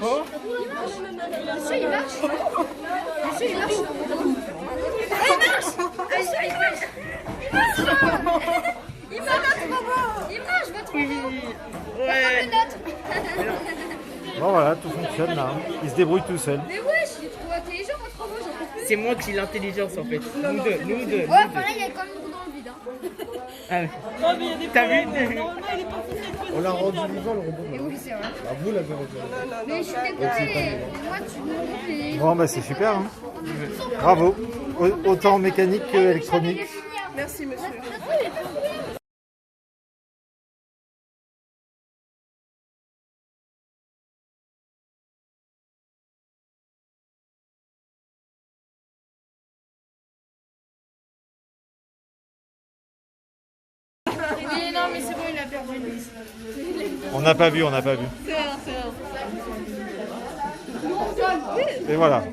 Oh. Monsieur, il marche. Monsieur, il marche. Ah, il marche. Monsieur, il marche. Il marche. Il marche. Il marche, votre Ouais. Bon voilà, tout fonctionne là. Il se débrouille tout seul. Mais wesh, il est trop intelligent, votre robot, j'en peux plus. C'est moi qui ai l'intelligence en fait. Nous deux, nous deux. Ouais, enfin là, il y a quand même une roue dans le vide. Ah, ouais. T'as vu? On l'a rendu vivant le robot. Et oui, c'est vrai. Ah, vous l'avez rendu. Mais je suis dégoûtée. Moi, tu me Bon bah c'est super. Hein. Bravo. Autant mécanique que électronique. Merci, monsieur. Mais non, mais c'est bon, il a perdu une liste. On n'a pas vu, on n'a pas vu. C'est un. Et voilà.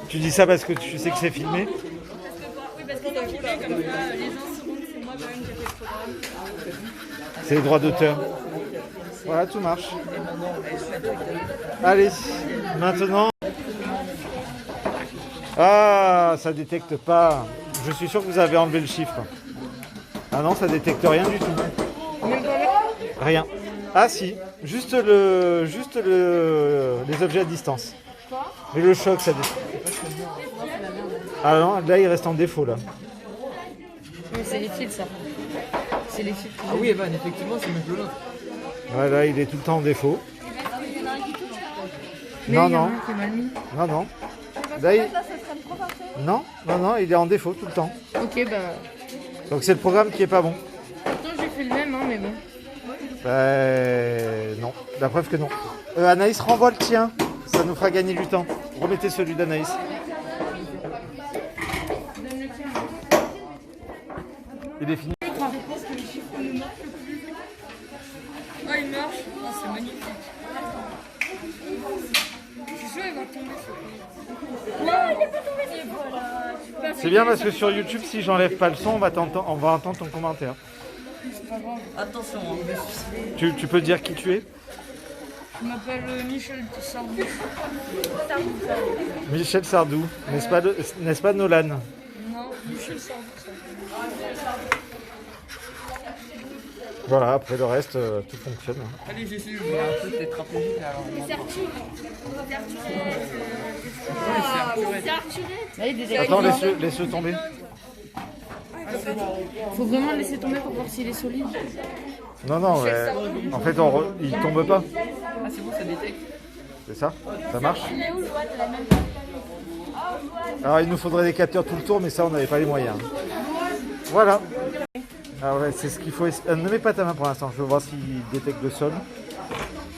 Tu dis ça parce que tu sais que c'est filmé? Oui, parce que c'est filmé comme ça, les gens sauront que c'est moi quand même qui ai fait le programme. C'est les droits d'auteur. Voilà, tout marche. Allez, maintenant. Ah, ça détecte pas. Je suis sûr que vous avez enlevé le chiffre. Ah non, ça détecte rien du tout. Rien. Ah si, juste les objets à distance. Mais le choc, ça détecte. Ah non, là il reste en défaut là. Mais c'est les fils, ça. C'est les fils. Ah oui, Evan, effectivement, c'est mieux que le nôtre. Voilà, il est tout le temps en défaut. Mais Non, il y en a non, un qui est mal mis. non, non. Là, non, non, non, il est en défaut tout le temps. Ok, bah. Donc c'est le programme qui est pas bon. Pourtant, j'ai fait le même, hein, mais bon. Non, la preuve que non. Anaïs, renvoie le tien, ça nous fera gagner du temps. Remettez celui d'Anaïs. Il est fini. Ah, il marche. Oh, c'est magnifique. Je suis sûr, il va tomber. Non, il n'est pas tombé. Et voilà. C'est bien parce que sur YouTube, si j'enlève pas le son, on va entendre ton commentaire. Attention, hein. Tu peux dire qui tu es? Je m'appelle Michel Sardou. Michel Sardou, n'est-ce pas Nolan? Non, Michel Sardou. Voilà, après le reste, tout fonctionne. Allez, j'ai su, je vois un peu tétraplégique alors. Attends, laisse-le tomber. Faut vraiment le laisser tomber pour voir s'il est solide. Non, non, en fait, il tombe pas. Ah, c'est bon, ça détecte. C'est ça? Ça marche? Alors, il nous faudrait des capteurs tout le tour, mais ça, on n'avait pas les moyens. Voilà. Ah ouais, c'est ce qu'il faut. Ne mets pas ta main pour l'instant, je veux voir s'il détecte le sol.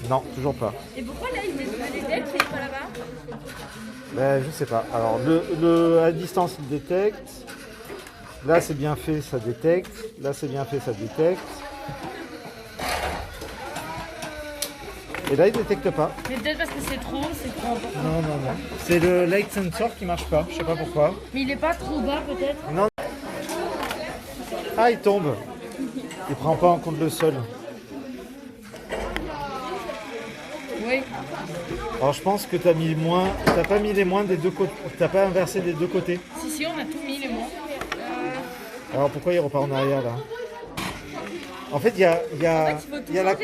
Non, toujours pas. Et pourquoi là, il met le détecte, il est pas là-bas? Ben, je sais pas. Alors, à distance, il détecte. Là, c'est bien fait, ça détecte. Là, c'est bien fait, ça détecte. Et là, il détecte pas. Mais peut-être parce que c'est trop important. Non, non, non. C'est le light sensor qui marche pas. Je sais pas pourquoi. Mais il est pas trop bas, peut-être. Non. Ah, il tombe. Il prend pas en compte le sol. Oui. Alors, je pense que t'as mis moins. T'as pas mis les moins des deux côtés. T'as pas inversé des deux côtés. Si, on a tout mis, les mots. Alors, pourquoi il repart en arrière là? En fait, il y a la.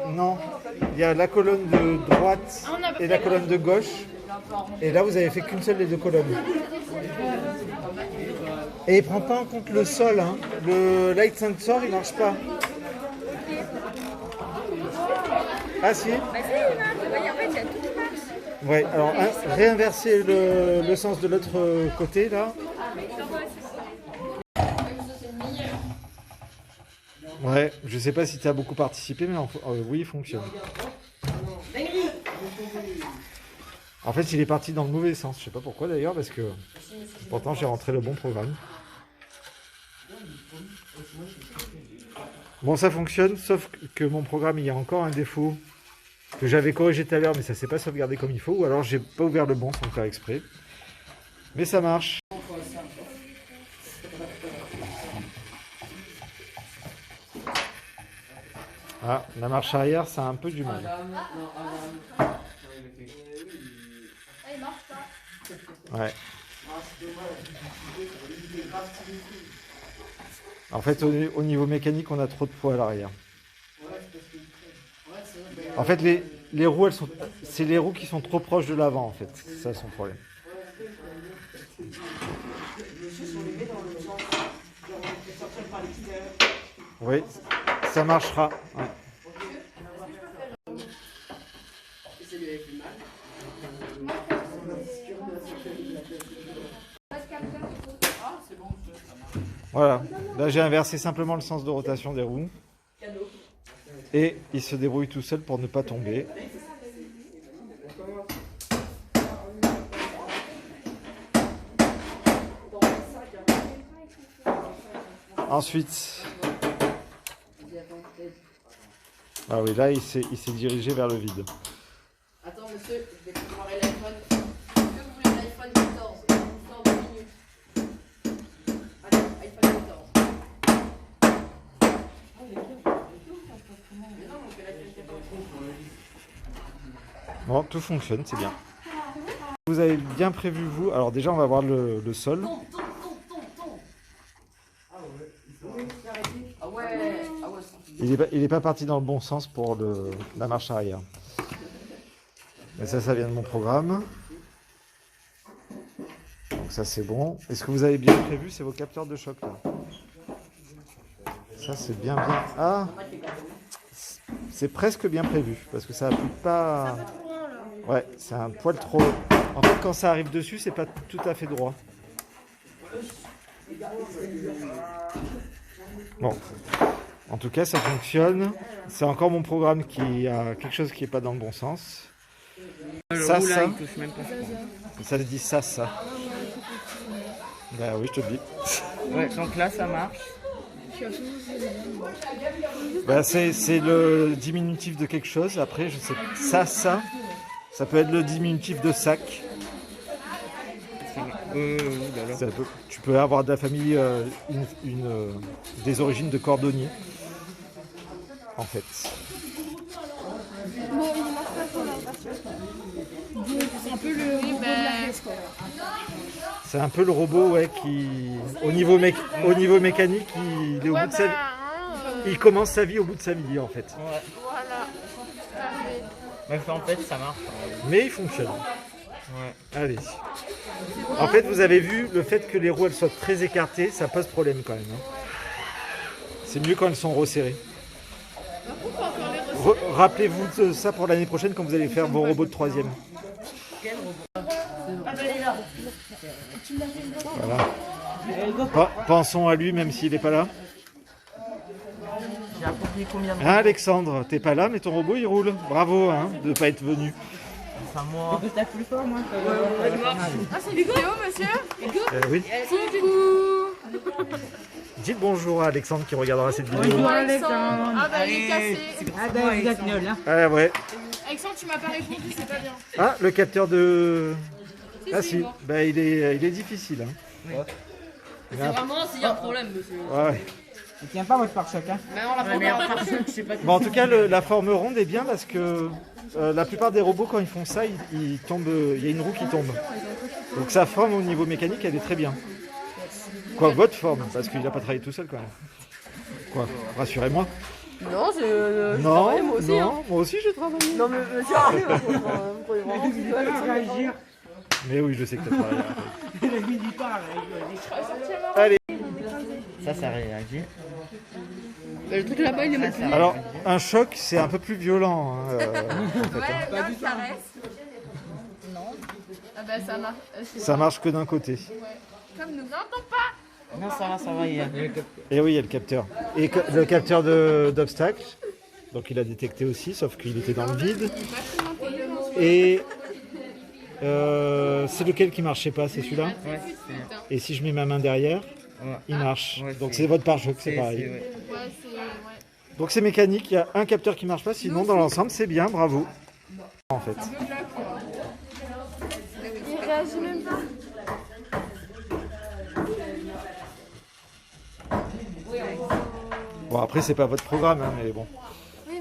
Non. Il y a la colonne de droite et la colonne de gauche. Et là, vous avez fait qu'une seule des deux colonnes. Et il prend pas en compte le sol. Hein. Le light sensor, il marche pas. Ah si? Bah, si, il marche. Vous voyez, en fait, il y a tout qui marche. Ouais, alors réinverser le sens de l'autre côté là. Ouais, je sais pas si tu as beaucoup participé, mais oui, il fonctionne. En fait, il est parti dans le mauvais sens. Je sais pas pourquoi d'ailleurs, parce que pourtant j'ai rentré le bon programme. Bon, ça fonctionne, sauf que mon programme, il y a encore un défaut que j'avais corrigé tout à l'heure, mais ça s'est pas sauvegardé comme il faut, ou alors j'ai pas ouvert le bon sans le faire exprès. Mais ça marche. Ah, la marche arrière, ça a un peu du mal. Ah, il marche pas. Ouais. En fait, au niveau mécanique, on a trop de poids à l'arrière. En fait, les roues, c'est les roues qui sont trop proches de l'avant, en fait. C'est ça son problème. Oui, ça marchera. Ouais. Voilà, là j'ai inversé simplement le sens de rotation des roues. Et il se débrouille tout seul pour ne pas tomber. Ensuite, ah oui, là il s'est dirigé vers le vide. Attends monsieur, je vais comparer l'iPhone. Est-ce que vous voulez l'iPhone 14 dans 2 minutes? Allez, iPhone 14. Bon, tout fonctionne, c'est bien. Vous avez bien prévu vous. Alors déjà on va voir le sol. Ah ouais, Il est pas parti dans le bon sens pour la marche arrière. Mais ça vient de mon programme. Donc ça c'est bon. Est-ce que vous avez bien prévu? C'est vos capteurs de choc là. Ça c'est bien. Ah, c'est presque bien prévu parce que ça applique pas. Ouais, c'est un poil trop. En fait, quand ça arrive dessus, c'est pas tout à fait droit. Bon. En tout cas, ça fonctionne. C'est encore mon programme qui a quelque chose qui est pas dans le bon sens. Ça, ça. il touche même pas. Ça se dit ça. Bah oui, je te le dis. Ouais, donc là ça marche. Bah, c'est le diminutif de quelque chose. Après, je sais. Ça peut être le diminutif de sac. Tu peux avoir de la famille des origines de cordonnier. En fait. Bon, il marche pas trop là. C'est un peu le robot de la pièce, quoi. C'est un peu le robot, ouais, qui, au niveau mécanique, il est au bout de sa vie. Il commence sa vie au bout de sa vie, en fait. Ouais. Voilà. Mais en fait ça marche. Mais il fonctionne. Ouais. Allez. En fait, vous avez vu, le fait que les roues elles soient très écartées, ça pose problème quand même. C'est mieux quand elles sont resserrées. Rappelez-vous de ça pour l'année prochaine quand vous allez faire vos robots de 3e. Voilà. Pensons à lui même s'il n'est pas là. J'ai accompli combien de Hein, Alexandre, t'es pas là mais ton robot il roule. Bravo de ne pas être venu. Enfin, moi. Ah, c'est vidéo, monsieur? Oui. Coucou. Dites bonjour à Alexandre qui regardera cette vidéo. Bonjour, Alexandre. Ah bah il est cassé. Ah ben vous êtes nul, hein. Ah ouais. Alexandre, tu m'as pas répondu, c'est pas bien. Ah, le capteur de... Ah si, bon. bah, il est difficile. Hein. C'est vraiment s'il y a un problème, monsieur. Ouais. Il tient pas votre pare-choc, hein. Mais on l'a pas encore. Je sais pas. Bon, en tout cas, la forme ronde est bien parce que la plupart des robots, quand ils font ça, ils tombent, il y a une roue qui tombe. Donc sa forme au niveau mécanique, elle est très bien. Quoi, votre forme? Parce qu'il n'a pas travaillé tout seul quand même. Quoi? Rassurez-moi. Non, c'est. Non, moi aussi. non, Hein. moi aussi j'ai travaillé. Non, mais monsieur, arrêtez, vous prenez vraiment du mal. Réagir. Mais oui, je sais que tu as travaillé. Il a mis du part, Allez. Ça réagit. Le truc là-bas, il est mal plié. Alors, un choc, c'est un peu plus violent. Hein, en fait, hein. Là, ça reste. Non. Ah bah ça marche. Ça marche que d'un côté. Comme nous n'entendons pas. Non, ça va. Et oui, il y a le capteur. Et le capteur d'obstacle. Donc il a détecté aussi, sauf qu'il était dans le vide. Et c'est lequel qui marchait pas? C'est celui-là? Ouais, Et si je mets ma main derrière, il marche. Ouais, Donc c'est- c'est votre pare-choc, c'est pareil. ouais. Ouais, c'est. Ouais. Donc c'est mécanique, il y a un capteur qui marche pas, sinon dans l'ensemble c'est bien, bravo. En fait. Il réagit même pas. Bon après c'est pas votre programme, hein, mais bon. Oui,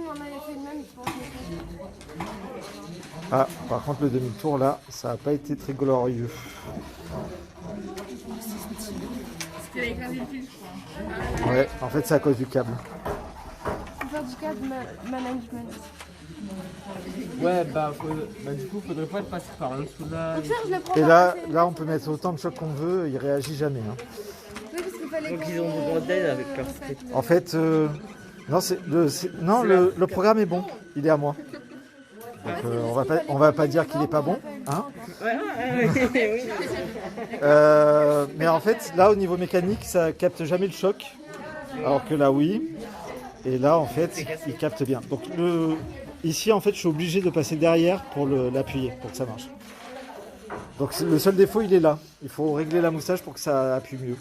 Ah, par contre, le demi-tour là, ça n'a pas été très glorieux. C'était avec la ville, je crois. Ouais, en fait, c'est à cause du câble. Faut faire du cadre management. Ouais, bah du coup, faudrait pas être passé par en dessous là. Donc ça, je le prends Et par là, passer. là, on peut mettre autant de chocs qu'on veut, il réagit jamais. Hein. Oui, parce qu'il fallait Donc qu'on- ils ont du bordel avec leur script. En fait, non, le programme est bon, il est à moi. Donc, on va pas dire qu'il est pas bon, hein. Mais en fait, là, au niveau mécanique, ça capte jamais le choc, alors que là, oui. Et là, en fait, il capte bien. Donc, ici, en fait, je suis obligé de passer derrière pour l'appuyer, pour que ça marche. Donc, le seul défaut, il est là. Il faut régler la moustache pour que ça appuie mieux.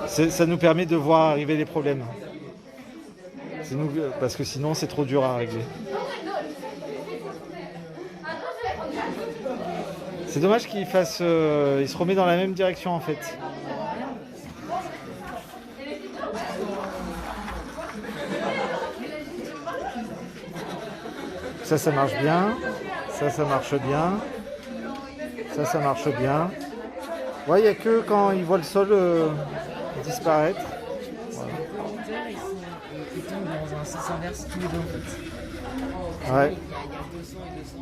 Ça nous permet de voir arriver les problèmes. Parce que sinon, c'est trop dur à régler. C'est dommage qu'il fasse... il se remet dans la même direction, en fait. Ça marche bien. Ça marche bien. Ça marche bien. Ouais, il n'y a que quand il voit le sol disparaître. Ils tombent dans un sens inverse tous les deux en fait. Ouais. Il y a 200 et 200.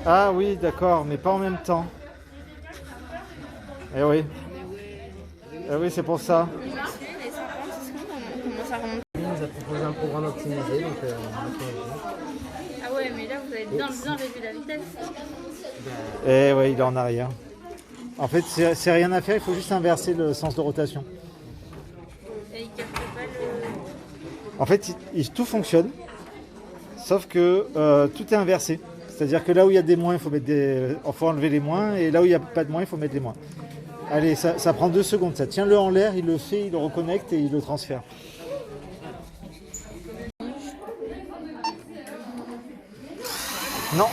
Ah oui, d'accord, mais pas en même temps. Eh oui. Eh oui, c'est pour ça. Comment ça remonte? Il nous a proposé un programme optimisé, donc on a fait. Ah ouais, mais là vous avez bien réduit la vitesse. Eh oui, il est en arrière. En fait, c'est rien à faire, il faut juste inverser le sens de rotation. Et il capte pas le... En fait, tout fonctionne, sauf que tout est inversé. C'est-à-dire que là où il y a des moins, il faut enlever les moins, et là où il n'y a pas de moins, il faut mettre les moins. Allez, ça prend 2 secondes, ça. Tiens-le en l'air, il le fait, il le reconnecte et il le transfère. Non.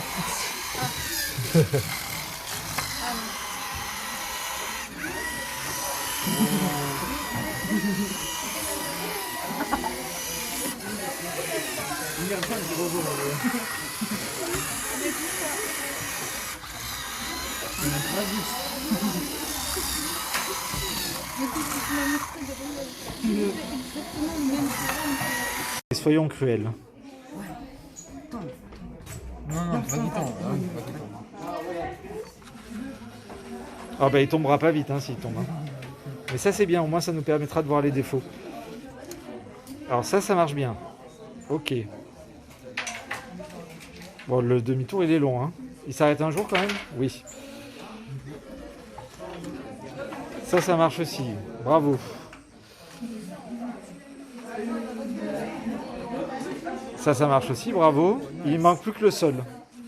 Soyons cruels. Non, pas du tout. Ah bah il tombera pas vite s'il tombe. Mais ça c'est bien, au moins ça nous permettra de voir les défauts. Alors ça marche bien. Ok. Bon, le demi-tour il est long. Il s'arrête un jour quand même? Oui. Ça marche aussi. Bravo. Ça marche aussi, bravo. Il manque plus que le sol.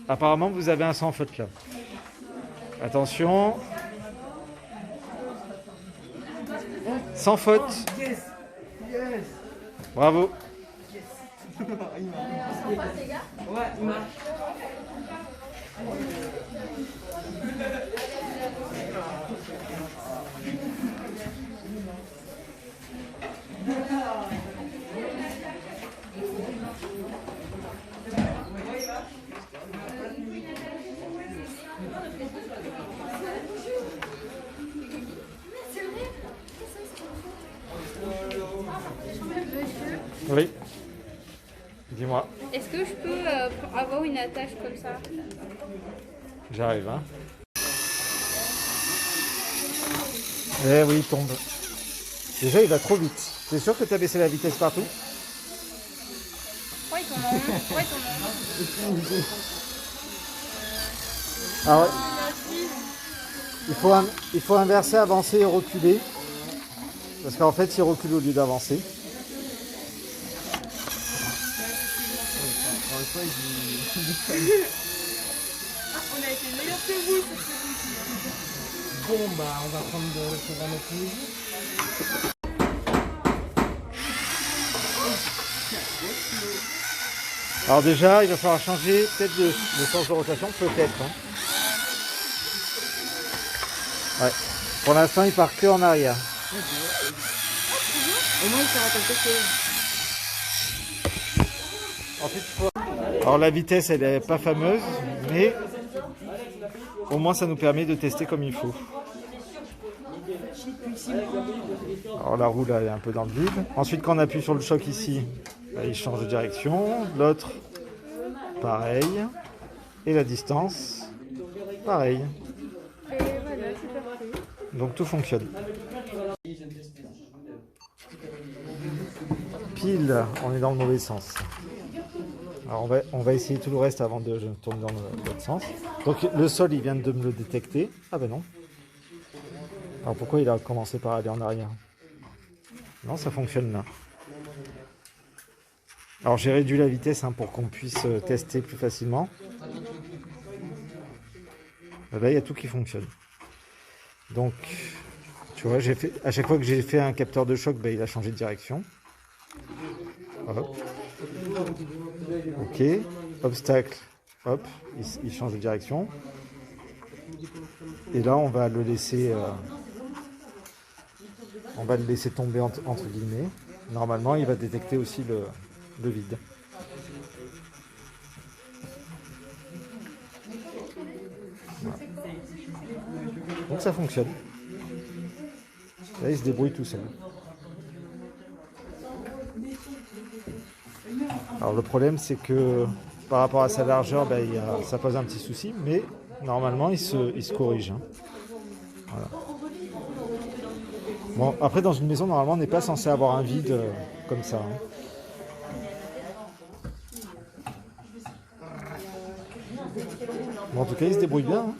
Apparemment, vous avez un sans faute là. Attention. Sans faute. Bravo. Oui. Dis-moi. Est-ce que je peux avoir une attache comme ça? J'arrive. Eh oui, il tombe. Déjà, il va trop vite. T'es sûr que tu as baissé la vitesse partout? Ouais, il tombe en rond. Ouais, il tombe en rond. Ah ouais. Il faut inverser, avancer et reculer. Parce qu'en fait, il recule au lieu d'avancer. On a été meilleurs que vous sur ce coup-ci. Bon bah on va prendre le programme optimisé. Alors déjà, il va falloir changer peut-être le sens de rotation, peut-être. Ouais. Pour l'instant, il part que en arrière. Au moins, il sera quelque chose. Alors la vitesse, elle est pas fameuse, mais au moins ça nous permet de tester comme il faut. Alors la roue là, elle est un peu dans le vide. Ensuite, quand on appuie sur le choc ici, là, il change de direction. L'autre, pareil. Et la distance, pareil. Et voilà, c'est parti. Donc tout fonctionne. Pile, on est dans le mauvais sens. Alors on va essayer tout le reste avant de tourner dans l'autre sens. Donc le sol, il vient de me le détecter. Ah ben non. Alors pourquoi il a commencé par aller en arrière? Non, ça fonctionne là. Alors j'ai réduit la vitesse pour qu'on puisse tester plus facilement. Là, il y a tout qui fonctionne. Donc, tu vois, à chaque fois que j'ai fait un capteur de choc, il a changé de direction. Hop. Ok. Obstacle. Hop. Il change de direction. Et là, on va le laisser... tomber entre guillemets. Normalement, il va détecter aussi le vide. Voilà. Donc ça fonctionne. Là, il se débrouille tout seul. Alors le problème, c'est que par rapport à sa largeur, ça pose un petit souci, mais normalement, il se corrige. Hein. Voilà. Bon, après, dans une maison, normalement, on n'est pas censé avoir un vide comme ça. Hein. Bon, en tout cas, il se débrouille bien. Hein.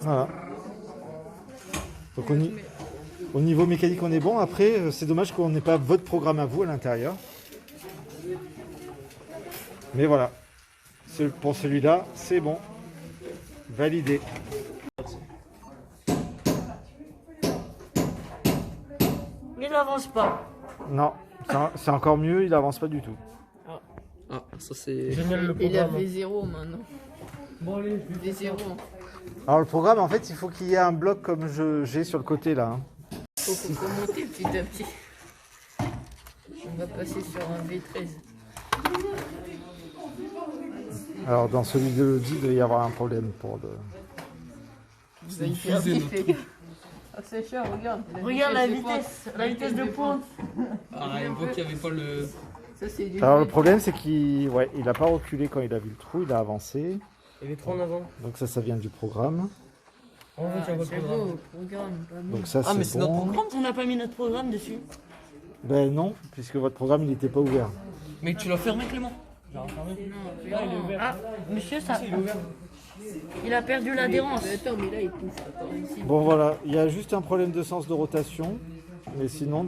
Voilà. Donc, au niveau mécanique, on est bon. Après, c'est dommage qu'on n'ait pas votre programme à vous à l'intérieur. Mais voilà. Pour celui-là, c'est bon. Validé. Il n'avance pas. Non, c'est encore mieux, il avance pas du tout. Ah, ça c'est... Génial le Il a programme. fait 0 maintenant. Bon, allez, Des 0. Alors le programme, en fait, il faut qu'il y ait un bloc comme j'ai sur le côté là. Hein. Faut monter petit à petit. On va passer sur un V13. Alors dans celui de l'audit, il doit y avoir un problème pour le... Vous allez faire vite, les gars. Ah, c'est cher, regarde. Regarde la vitesse de pointe. Ah, il voit qu'il n'y avait pas le... Ça, c'est du Alors le problème, c'est qu'il il a pas reculé quand il a vu le trou, il a avancé. il est trop en avant. Donc ça vient du programme. En fait, il y a votre C'est programme. beau, programme, pas mal. Donc ça, Ah, mais c'est c'est notre bon. programme. On n'a pas mis notre programme dessus. Ben non, puisque votre programme, il n'était pas ouvert. Mais tu l'as fermé, Clément? Ah, monsieur, ça. Il a perdu l'adhérence. Mais attends, mais là, il pousse. Attends, ici. Bon voilà, il y a juste un problème de sens de rotation. Mais sinon...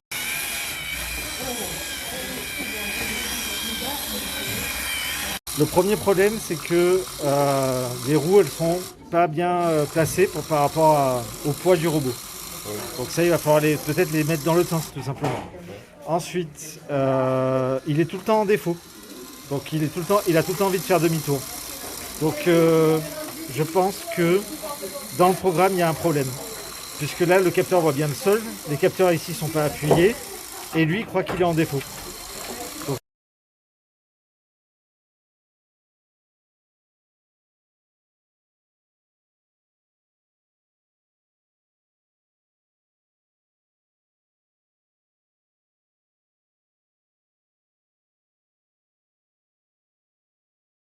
Le premier problème, c'est que les roues, elles sont pas bien placées par rapport au poids du robot. Donc ça, il va falloir peut-être les mettre dans l'autre sens, tout simplement. Ensuite, il est tout le temps en défaut. Donc il a tout le temps envie de faire demi-tour. Donc je pense que dans le programme, il y a un problème. Puisque là, le capteur voit bien le sol, les capteurs ici sont pas appuyés, et lui, il croit qu'il est en défaut.